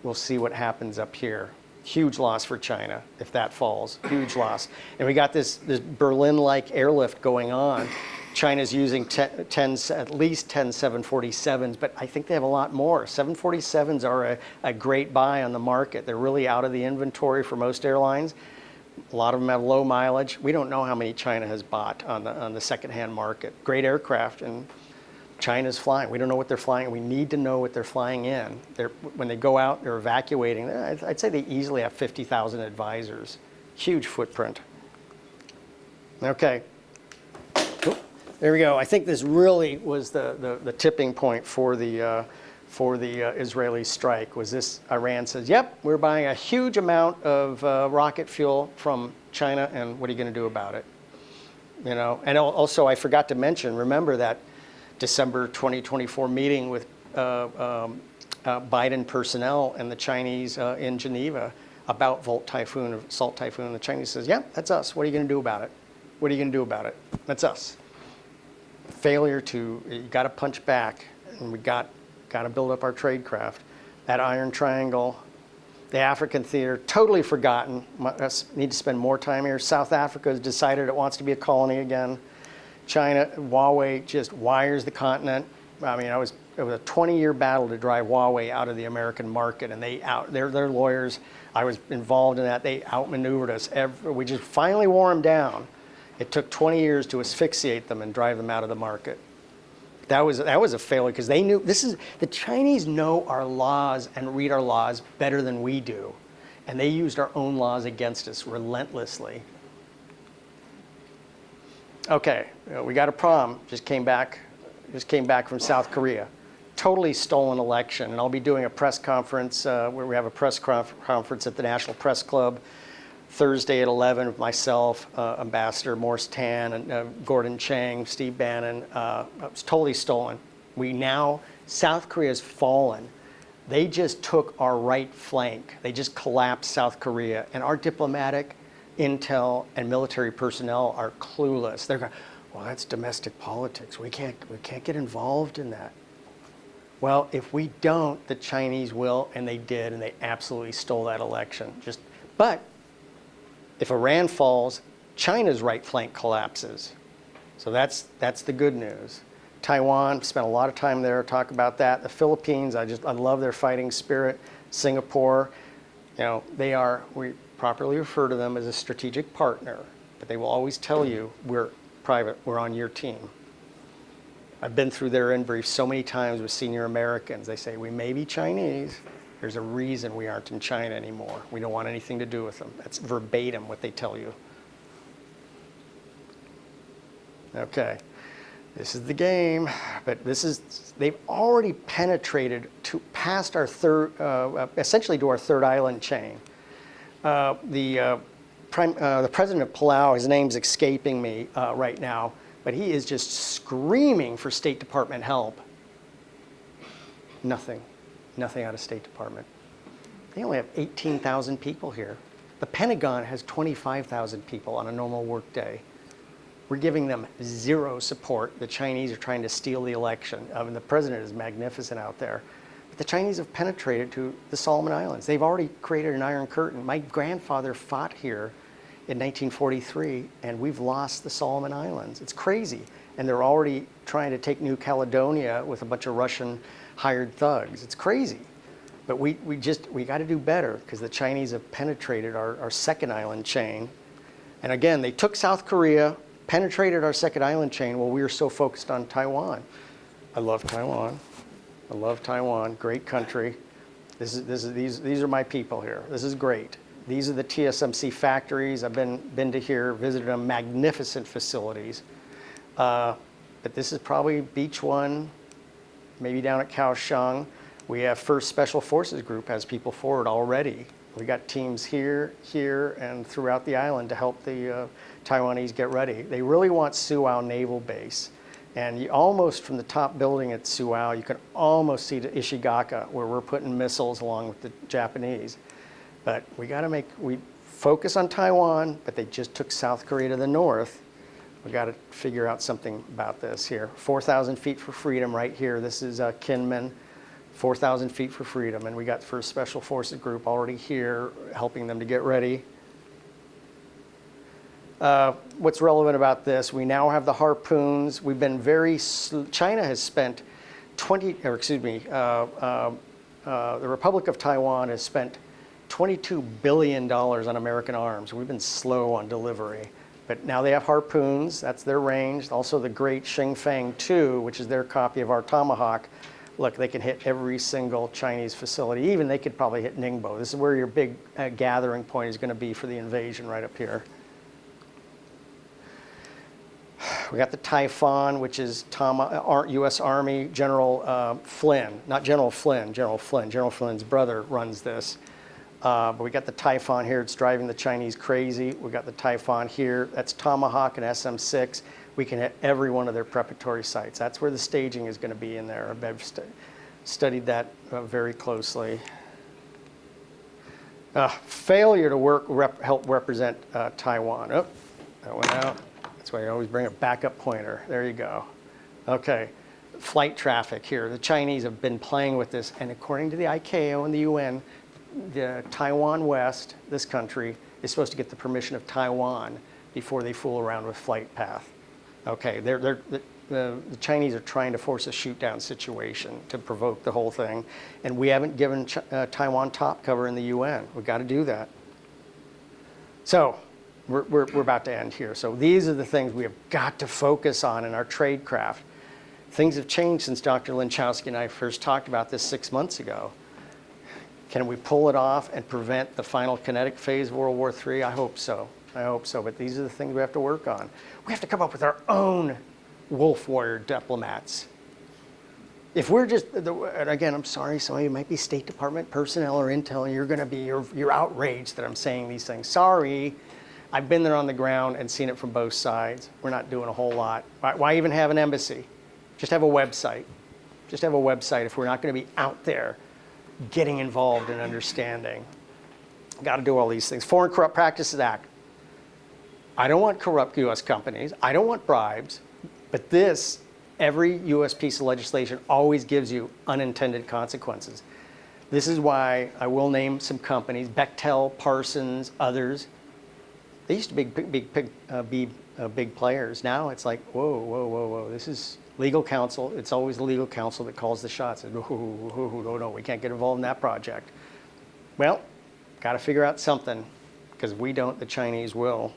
We'll see what happens up here. Huge loss for China if that falls. Huge loss. And we got this Berlin-like airlift going on. China's using at least 10 747s, but I think they have a lot more. 747s are a great buy on the market. They're really out of the inventory for most airlines. A lot of them have low mileage. We don't know how many China has bought on the secondhand market. Great aircraft, and China's flying. We don't know what they're flying. We need to know what they're flying in. When they go out, they're evacuating. I'd say they easily have 50,000 advisors. Huge footprint. Okay. There we go. I think this really was the tipping point for the for the Israeli strike was this: Iran says, yep, we're buying a huge amount of rocket fuel from China, and what are you going to do about it? You know, and also I forgot to mention, remember that December 2024 meeting with Biden personnel and the Chinese in Geneva about Volt Typhoon, Salt Typhoon, and the Chinese says, yeah, that's us. What are you going to do about it? What are you going to do about it? That's us. Failure to, you got to punch back, and we got to build up our trade craft. That Iron Triangle, the African theater, totally forgotten. Us need to spend more time here. South Africa has decided it wants to be a colony again. China, Huawei just wires the continent. I mean, it was a 20-year battle to drive Huawei out of the American market, and their lawyers, I was involved in that. They outmaneuvered us. We just finally wore them down. It took 20 years to asphyxiate them and drive them out of the market. That was a failure, because they knew the Chinese know our laws and read our laws better than we do, and they used our own laws against us relentlessly. Okay, we got a problem. Just came back from South Korea. Totally stolen election, and I'll be doing a press conference where we have a press conference at the National Press Club Thursday at 11 with myself, Ambassador Morris Tan, and Gordon Chang, Steve Bannon. It was totally stolen. South Korea's fallen. They just took our right flank. They just collapsed South Korea, and our diplomatic, intel, and military personnel are clueless. They're going, well, that's domestic politics. We can't get involved in that. Well, if we don't, the Chinese will, and they did, and they absolutely stole that election. But if Iran falls, China's right flank collapses. So that's the good news. Taiwan, spent a lot of time there, talk about that. The Philippines, I love their fighting spirit. Singapore, we properly refer to them as a strategic partner, but they will always tell you, we're private, we're on your team. I've been through their in briefs so many times with senior Americans. They say, we may be Chinese. There's a reason we aren't in China anymore. We don't want anything to do with them. That's verbatim what they tell you. Okay, this is the game, but they've already penetrated past our essentially to our third island chain. The president of Palau, his name's escaping me right now, but he is just screaming for State Department help. Nothing out of State Department. They only have 18,000 people here. The Pentagon has 25,000 people on a normal work day. We're giving them zero support. The Chinese are trying to steal the election. I mean, the president is magnificent out there. But the Chinese have penetrated to the Solomon Islands. They've already created an Iron Curtain. My grandfather fought here in 1943, and we've lost the Solomon Islands. It's crazy. And they're already trying to take New Caledonia with a bunch of Russian hired thugs. It's crazy. But we got to do better, because the Chinese have penetrated our second island chain. And again, they took South Korea, penetrated our second island chain while we were so focused on Taiwan. I love Taiwan. Great country. These are my people here. This is great. These are the TSMC factories. I've been to here, visited them, magnificent facilities. But this is probably Beach 1, maybe down at Kaohsiung. We have 1st Special Forces Group has people forward already. We got teams here, and throughout the island to help the Taiwanese get ready. They really want Suao Naval Base. And you almost, from the top building at Suao, you can almost see the Ishigaki, where we're putting missiles along with the Japanese. But we focus on Taiwan, but they just took South Korea to the north. We got to figure out something about this here. 4,000 feet for freedom right here. This is Kinmen, 4,000 feet for freedom. And we got 1st Special Forces Group already here, helping them to get ready. What's relevant about this, we now have the harpoons. We've been China has spent the Republic of Taiwan has spent $22 billion on American arms. We've been slow on delivery. But now they have harpoons, that's their range. Also the great Xingfang 2, which is their copy of our Tomahawk. Look, they can hit every single Chinese facility. Even they could probably hit Ningbo. This is where your big gathering point is going to be for the invasion, right up here. We got the Typhoon, which is U.S. Army General Flynn, not General Flynn, General Flynn. General Flynn's brother runs this. But we got the Typhoon here. It's driving the Chinese crazy. We got the Typhoon here. That's Tomahawk and SM-6. We can hit every one of their preparatory sites. That's where the staging is going to be in there. I've studied that very closely. Failure to help represent Taiwan. Oh, that went out. That's why I always bring a backup pointer. There you go. Okay, flight traffic here. The Chinese have been playing with this, and according to the ICAO and the UN, the Taiwan West, this country, is supposed to get the permission of Taiwan before they fool around with flight path. Okay, the Chinese are trying to force a shoot-down situation to provoke the whole thing, and we haven't given Taiwan top cover in the UN. We've got to do that. So we're about to end here. So these are the things we have got to focus on in our trade craft. Things have changed since Dr. Linchowski and I first talked about this 6 months ago. Can we pull it off and prevent the final kinetic phase of World War III? I hope so. I hope so. But these are the things we have to work on. We have to come up with our own wolf warrior diplomats. If we're just, and again, I'm sorry, some of you might be State Department personnel or intel, and you're going to be, you're outraged that I'm saying these things. Sorry. I've been there on the ground and seen it from both sides. We're not doing a whole lot. Why even have an embassy? Just have a website. Just have a website if we're not going to be out there getting involved and understanding. Got to do all these things. Foreign Corrupt Practices Act. I don't want corrupt U.S. companies. I don't want bribes. But this, every U.S. piece of legislation always gives you unintended consequences. This is why I will name some companies, Bechtel, Parsons, others. They used to be big players. Now it's like, whoa. This is legal counsel. It's always the legal counsel that calls the shots. No, we can't get involved in that project. Well, got to figure out something, because we don't, the Chinese will.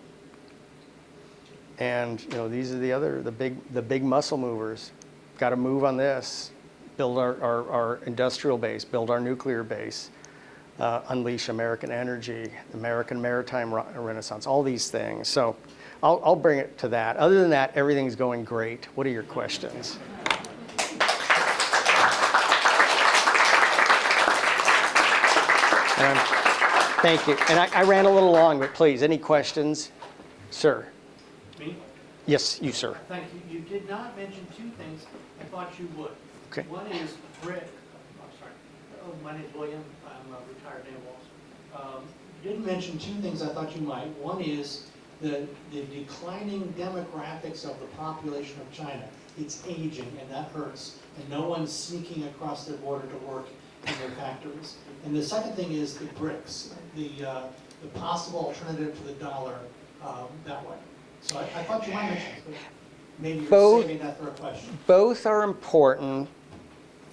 And these are the big muscle movers. Got to move on this, build our industrial base, build our nuclear base, unleash American energy, American maritime renaissance, all these things. So I'll bring it to that. Other than that, everything's going great. What are your questions? Thank you. And I ran a little long, but please, any questions? Sir. Me? Yes, you, sir. Thank you. You did not mention two things I thought you would. Okay. One is my name's William. I'm a retired naval officer. You didn't mention two things I thought you might. One is the declining demographics of the population of China. It's aging, and that hurts. And no one's sneaking across their border to work in their factories. And the second thing is the BRICS, the possible alternative to the dollar that way. So I thought you might mention it, but maybe you're saving that for a question. Both are important.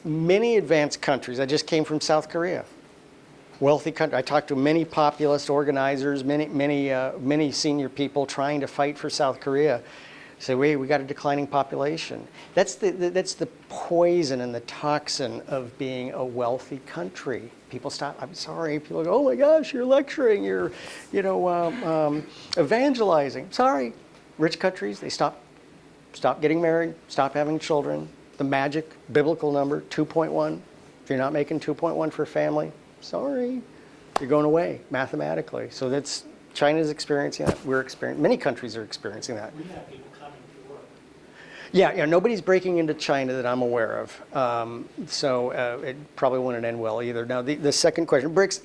Many advanced countries. I just came from South Korea. Wealthy country. I talked to many populist organizers, many senior people trying to fight for South Korea. Say, wait, we got a declining population. That's the poison and the toxin of being a wealthy country. People stop. I'm sorry. People go, oh my gosh, you're lecturing. You're, evangelizing. Sorry, rich countries, they stop getting married, stop having children. The magic biblical number 2.1. If you're not making 2.1 for a family, sorry, you're going away mathematically. So that's China's experiencing that. We're experiencing. Many countries are experiencing that. We have people coming to work. Yeah. Nobody's breaking into China that I'm aware of. So it probably wouldn't end well either. Now the second question, BRICS.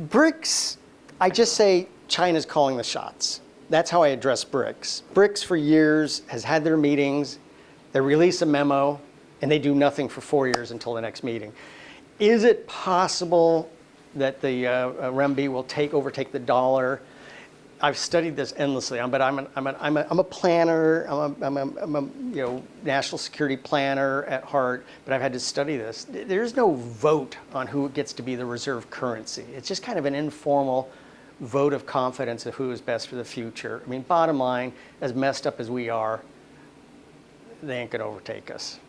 BRICS. I just say China's calling the shots. That's how I address BRICS. BRICS for years has had their meetings. They release a memo, and they do nothing for 4 years until the next meeting. Is it possible that the RMB will overtake the dollar? I've studied this endlessly, but I'm a planner. I'm a national security planner at heart. But I've had to study this. There's no vote on who gets to be the reserve currency. It's just kind of an informal vote of confidence of who is best for the future. I mean, bottom line, as messed up as we are, they ain't gonna overtake us.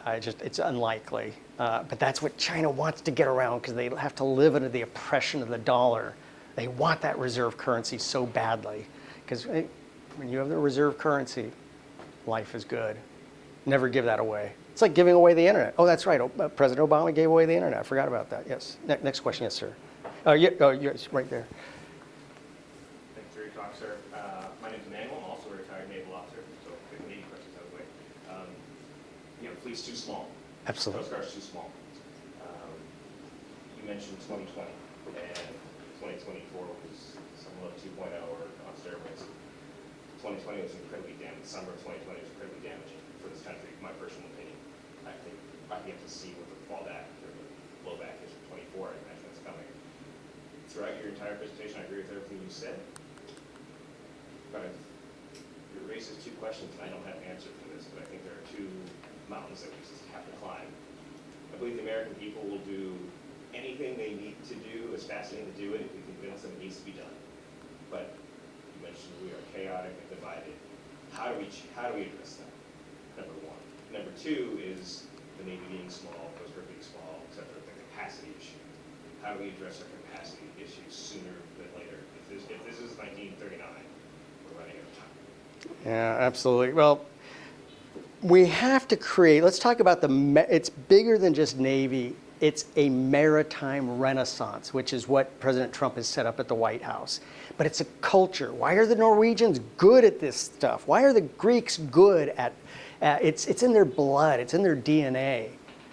It's unlikely. But that's what China wants to get around, because they have to live under the oppression of the dollar. They want that reserve currency so badly, because when you have the reserve currency, life is good. Never give that away. It's like giving away the internet. Oh, that's right. President Obama gave away the internet. I forgot about that. Yes. Next question. Yes, sir. Yes, right there. Thanks for your talk, sir. My name is Emmanuel. I'm also a retired naval officer, so get the Navy questions out of the way. Fleet's too small. Absolutely. Coast Guard's too small. You mentioned 2020, and 2024 was somewhat 2.0 or on steroids. 2020 was incredibly damaging. Summer of 2020 was incredibly damaging for this country, my personal opinion. I think I have to see what the fallback or the blowback is for 24. I imagine that's coming. Throughout your entire presentation, I agree with everything you said. But it raises two questions, and I don't have an answer for this, but I think there are two mountains that we just have to climb. I believe the American people will do anything they need to do as fast as they need to do it if we convince them it needs to be done. But you mentioned we are chaotic and divided. How do we address that? Number one. Number two is the Navy being small, Coast Guard being small, et cetera, the capacity issue. How do we address our capacity issues sooner than later? If this is 1939, we're running out of time. Yeah, absolutely. Well, we have to create, let's talk about it's bigger than just Navy. It's a maritime renaissance, which is what President Trump has set up at the White House. But it's a culture. Why are the Norwegians good at this stuff? Why are the Greeks good at it's in their blood, it's in their DNA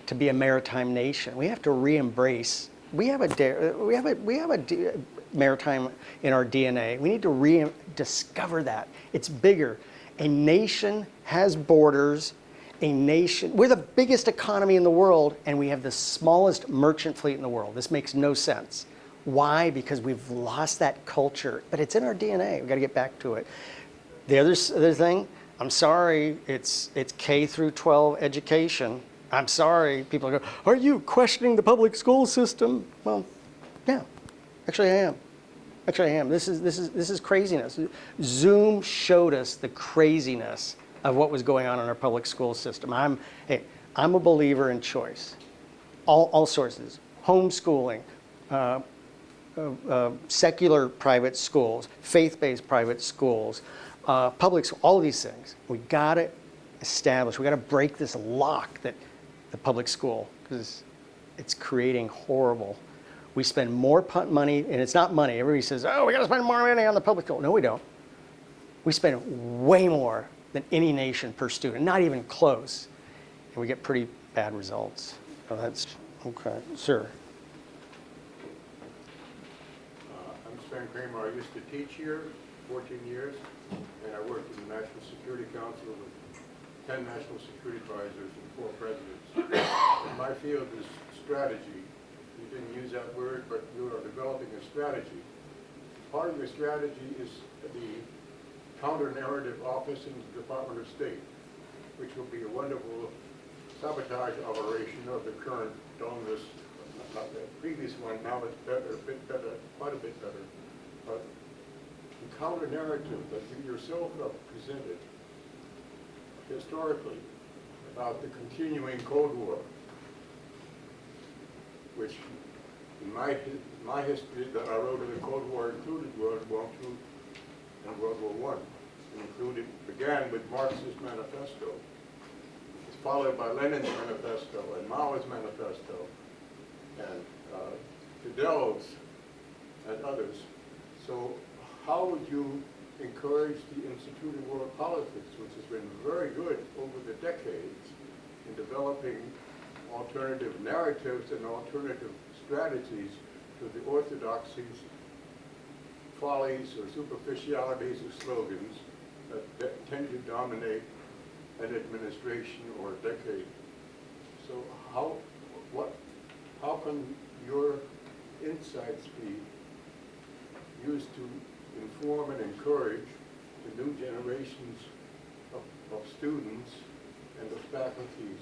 to be a maritime nation. We have to re-embrace. We have a maritime in our DNA. We need to rediscover that. It's bigger. A nation has borders. We're the biggest economy in the world, and we have the smallest merchant fleet in the world. This makes no sense. Why? Because we've lost that culture, but it's in our DNA. We've got to get back to it. The other thing, I'm sorry, it's K through 12 education. I'm sorry, people go, are you questioning the public school system? Well, yeah, actually I am. This is craziness. Zoom showed us the craziness of what was going on in our public school system. I'm a believer in choice. All sources, homeschooling, secular private schools, faith-based private schools, public schools, all of these things. We got to establish, we got to break this lock that the public school, because it's creating horrible. We spend more money, and it's not money. Everybody says, oh, we got to spend more money on the public school. No, we don't. We spend way more than any nation per student, not even close. And we get pretty bad results. So that's, okay, sir. I'm Sven Kramer. I used to teach here 14 years, and I worked in the National Security Council with 10 national security advisors and 4 presidents. And my field is strategy. You didn't use that word, but you are developing a strategy. Part of your strategy is the counter-narrative office in the Department of State, which will be a wonderful sabotage operation of the current donors, not the previous one. Now it's better, a bit better, quite a bit better. But the counter-narrative that you yourself have presented historically about the continuing Cold War, which in my history that I wrote in the Cold War included World War II and World War I. Began with Marx's manifesto. It's followed by Lenin's manifesto and Mao's manifesto and Fidel's and others. So how would you encourage the Institute of World Politics, which has been very good over the decades in developing alternative narratives and alternative strategies to the orthodoxies, follies, or superficialities of slogans that tend to dominate an administration or a decade? So how can your insights be used to inform and encourage the new generations of students and of faculties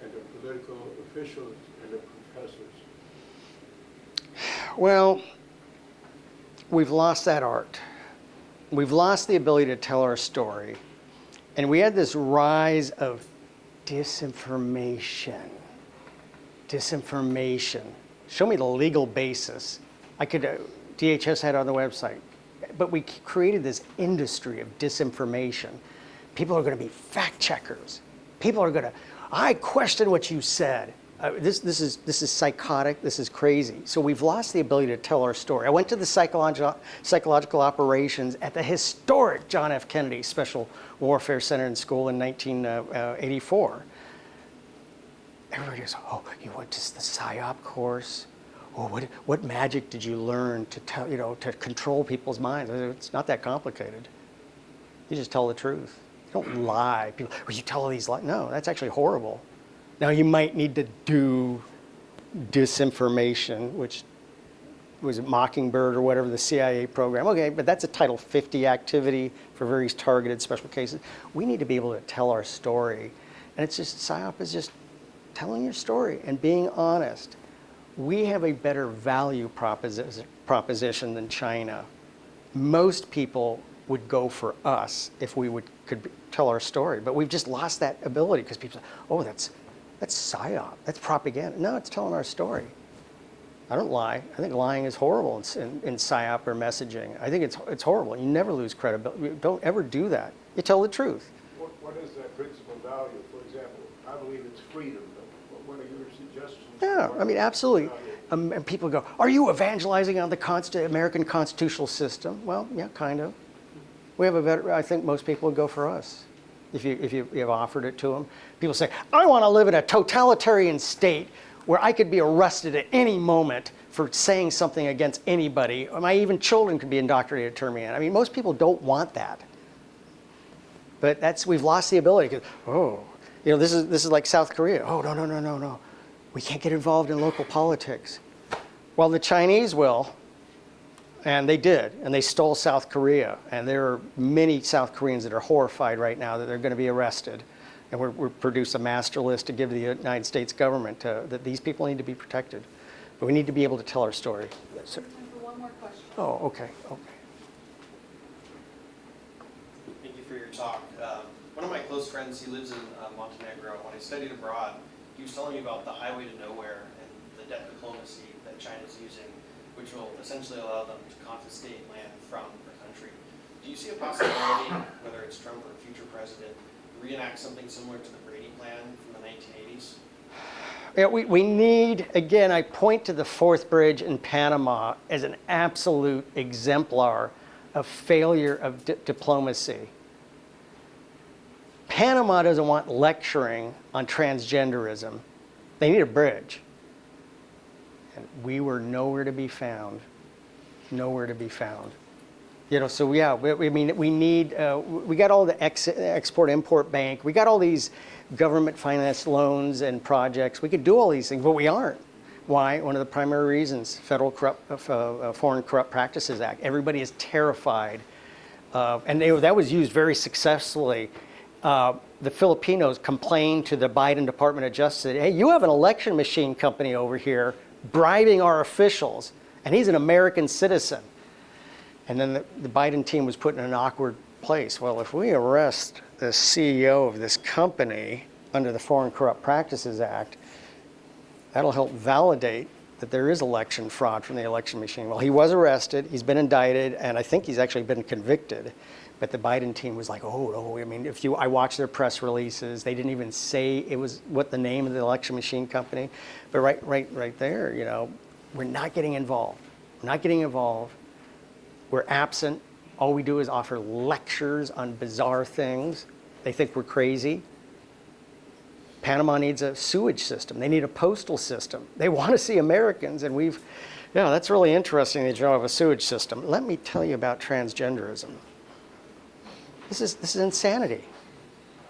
and of political officials and of professors? Well, we've lost that art. We've lost the ability to tell our story. And we had this rise of disinformation. Disinformation. Show me the legal basis. DHS had it on the website. But we created this industry of disinformation. People are going to be fact checkers. People are going to, I question what you said. This is psychotic. This is crazy. So we've lost the ability to tell our story. I went to the psychological operations at the historic John F. Kennedy Special Warfare Center in school in 1984. Everybody goes, oh, you went to the PSYOP course? Oh, what magic did you learn to tell, to control people's minds? It's not that complicated. You just tell the truth. You don't lie. People, well, you tell all these lies. No, that's actually horrible. Now, you might need to do disinformation, which was it Mockingbird or whatever, the CIA program. Okay, but that's a Title 50 activity for very targeted special cases. We need to be able to tell our story. And it's just, PSYOP is just telling your story and being honest. We have a better value proposition than China. Most people would go for us if we could tell our story, but we've just lost that ability because people say, oh, that's PSYOP, that's propaganda. No, it's telling our story. I don't lie. I think lying is horrible in PSYOP or messaging. I think it's horrible. You never lose credibility. Don't ever do that. You tell the truth. What is that principal value? For example, I believe it's freedom. What are your suggestions? Yeah, I mean, absolutely. And people go, are you evangelizing on the American constitutional system? Well, yeah, kind of. We have a better, I think most people would go for us if you have offered it to them. People say, I want to live in a totalitarian state where I could be arrested at any moment for saying something against anybody. Even children could be indoctrinated to turn me in. I mean, most people don't want that. But we've lost the ability. This is like South Korea. Oh, no. We can't get involved in local politics. Well, the Chinese will. And they did, and they stole South Korea. And there are many South Koreans that are horrified right now that they're going to be arrested. And we're produce a master list to give to the United States government that these people need to be protected. But we need to be able to tell our story. Yes, sir. Time for one more question. Oh, okay. Thank you for your talk. One of my close friends, he lives in Montenegro. When I studied abroad, he was telling me about the highway to nowhere and the debt diplomacy that China's using, which will essentially allow them to confiscate land from the country. Do you see a possibility, whether it's Trump or a future president, reenact something similar to the Brady Plan from the 1980s? Yeah, we need, again, I point to the Fourth Bridge in Panama as an absolute exemplar of failure of diplomacy. Panama doesn't want lecturing on transgenderism. They need a bridge. And we were nowhere to be found. Nowhere to be found. So yeah, we need, we got all the Export-Import Bank. We got all these government finance loans and projects. We could do all these things, but we aren't. Why? One of the primary reasons, Foreign Corrupt Practices Act. Everybody is terrified. And that was used very successfully. The Filipinos complained to the Biden Department of Justice, hey, you have an election machine company over here bribing our officials, and he's an American citizen. And then the Biden team was put in an awkward place. Well, if we arrest the CEO of this company under the Foreign Corrupt Practices Act, that'll help validate that there is election fraud from the election machine. Well, he was arrested, he's been indicted, and I think he's actually been convicted. But the Biden team was like, oh, no. I mean, I watched their press releases. They didn't even say it was what the name of the election machine company. But right there, we're not getting involved. We're not getting involved. We're absent. All we do is offer lectures on bizarre things. They think we're crazy. Panama needs a sewage system. They need a postal system. They want to see Americans, and that's really interesting that you have a sewage system. Let me tell you about transgenderism. This is insanity.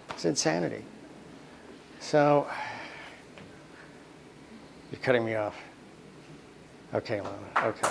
It's insanity. So, you're cutting me off. Okay, Lana. Okay.